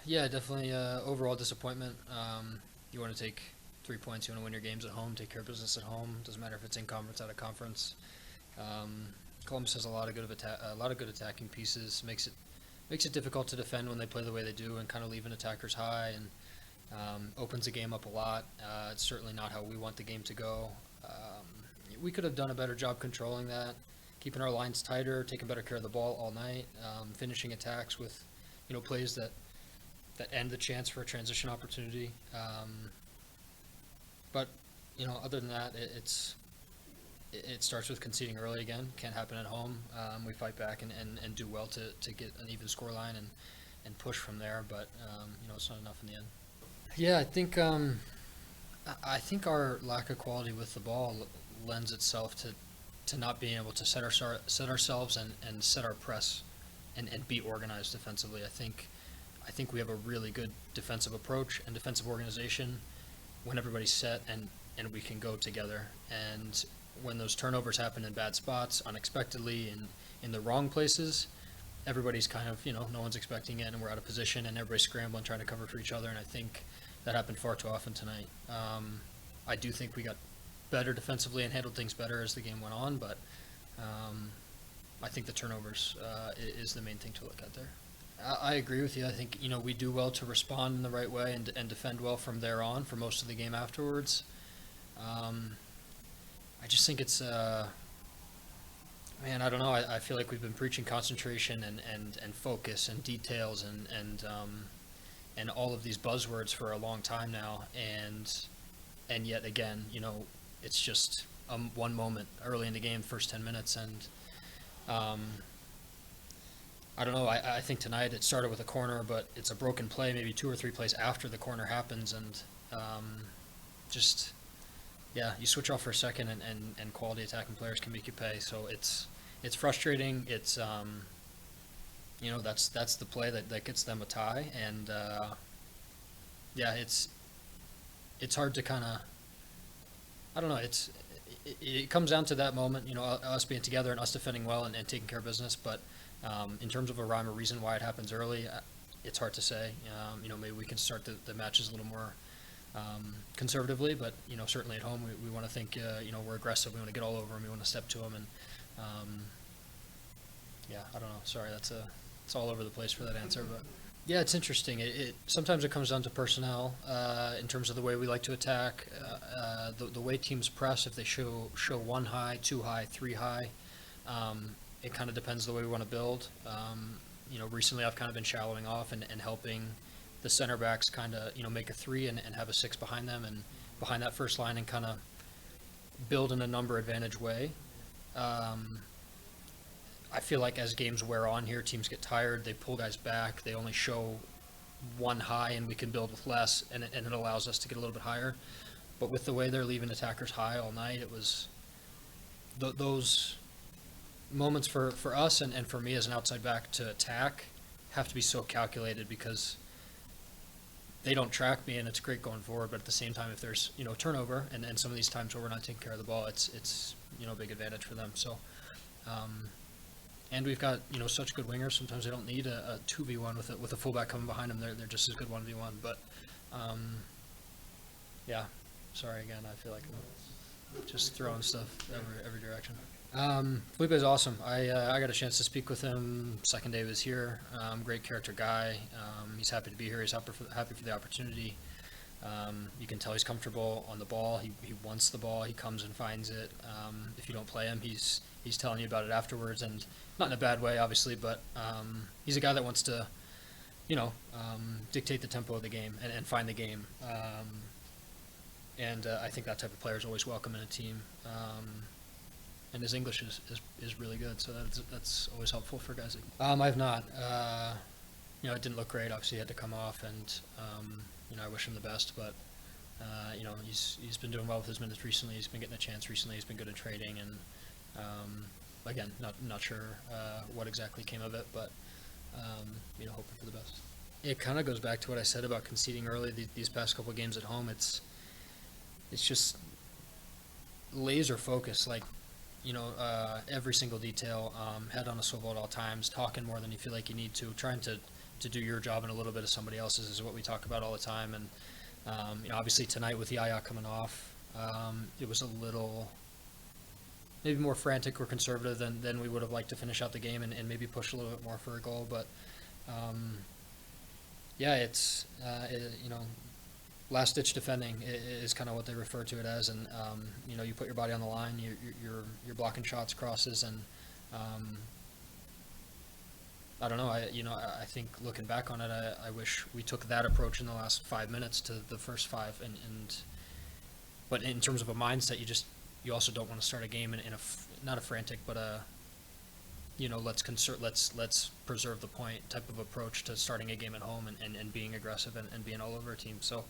Yeah, definitely overall disappointment. You want to take 3 points, you want to win your games at home, take care of business at home. Doesn't matter if it's in conference, out of conference. Um, Columbus has a lot of good attacking pieces. Makes it difficult to defend when they play the way they do and kind of leaving attackers high and opens the game up a lot. It's certainly not how we want the game to go. We could have done a better job controlling that, keeping our lines tighter, taking better care of the ball all night, finishing attacks with plays that end the chance for a transition opportunity. But other than that, it starts with conceding early again. Can't happen at home. We fight back and do well to get an even score line and push from there. But it's not enough in the end. Yeah, I think our lack of quality with the ball lends itself to not being able to set ourselves and set our press and be organized defensively. I think we have a really good defensive approach and defensive organization when everybody's set and we can go together. And when those turnovers happen in bad spots, unexpectedly, and in the wrong places, everybody's kind of, no one's expecting it, and we're out of position, and everybody's scrambling, trying to cover for each other. And I think that happened far too often tonight. I do think we got better defensively and handled things better as the game went on, but I think the turnovers is the main thing to look at there. I agree with you. I think we do well to respond in the right way and defend well from there on for most of the game afterwards. I just think it's man, I don't know. I feel like we've been preaching concentration and focus and details and all of these buzzwords for a long time now, and yet again, it's just one moment early in the game, first 10 minutes, and um, I don't know. I think tonight it started with a corner, but it's a broken play, maybe two or three plays after the corner happens, and just yeah, you switch off for a second, and quality attacking players can make you pay. So it's frustrating. It's that's the play that gets them a tie, and yeah, it's hard to kind of I don't know. It comes down to that moment, us being together and us defending well and taking care of business. But in terms of a rhyme or reason why it happens early, it's hard to say. Maybe we can start the matches a little more conservatively, but certainly at home we want to think we're aggressive. We want to get all over them. We want to step to them, and yeah, I don't know. Sorry, it's all over the place for that answer, but yeah, it's interesting. It sometimes it comes down to personnel in terms of the way we like to attack, the way teams press. If they show one high, two high, three high, it kind of depends the way we want to build. Recently I've kind of been shallowing off and helping the center backs kind of make a three and have a six behind them and behind that first line and kind of build in a number advantage way. I feel like as games wear on here, teams get tired. They pull guys back. They only show one high, and we can build with less, and it allows us to get a little bit higher. But with the way they're leaving attackers high all night, it was those moments for us and for me as an outside back to attack have to be so calculated because they don't track me, and it's great going forward. But at the same time, if there's turnover and some of these times where we're not taking care of the ball, it's a big advantage for them. So. And we've got such good wingers. Sometimes they don't need a 2v1 with a fullback coming behind them. They're just as good 1v1. But yeah, sorry again. I feel like I'm just throwing stuff every direction. Felipe is awesome. I got a chance to speak with him second day he was here. Great character guy. He's happy to be here. He's happy for the opportunity. You can tell he's comfortable on the ball. He wants the ball. He comes and finds it. If you don't play him, he's telling you about it afterwards, and not in a bad way, obviously, but he's a guy that wants to, dictate the tempo of the game and find the game. And I think that type of player is always welcome in a team. And his English is really good, so that's always helpful for guys. I've not. It didn't look great. Obviously, he had to come off, and I wish him the best. But he's been doing well with his minutes recently. He's been getting a chance recently. He's been good at trading, and again, not sure what exactly came of it, but hoping for the best. It kind of goes back to what I said about conceding early. These past couple of games at home, it's just laser focus, like every single detail, head on a swivel at all times, talking more than you feel like you need to, trying to to do your job and a little bit of somebody else's is what we talk about all the time. And obviously tonight with Yaya coming off, it was a little maybe more frantic or conservative than we would have liked to finish out the game and maybe push a little bit more for a goal. But yeah, it's last ditch defending is kind of what they refer to it as, and you put your body on the line, you're blocking shots, crosses, and I don't know. I think looking back on it, I wish we took that approach in the last 5 minutes to the first five, but in terms of a mindset, you also don't want to start a game in not a frantic, but let's preserve the point type of approach to starting a game at home and being aggressive and being all over a team. So,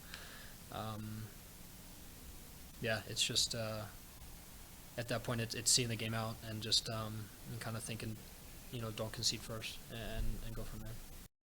yeah, it's just at that point it's seeing the game out and just and kind of thinking, don't concede first and go from there.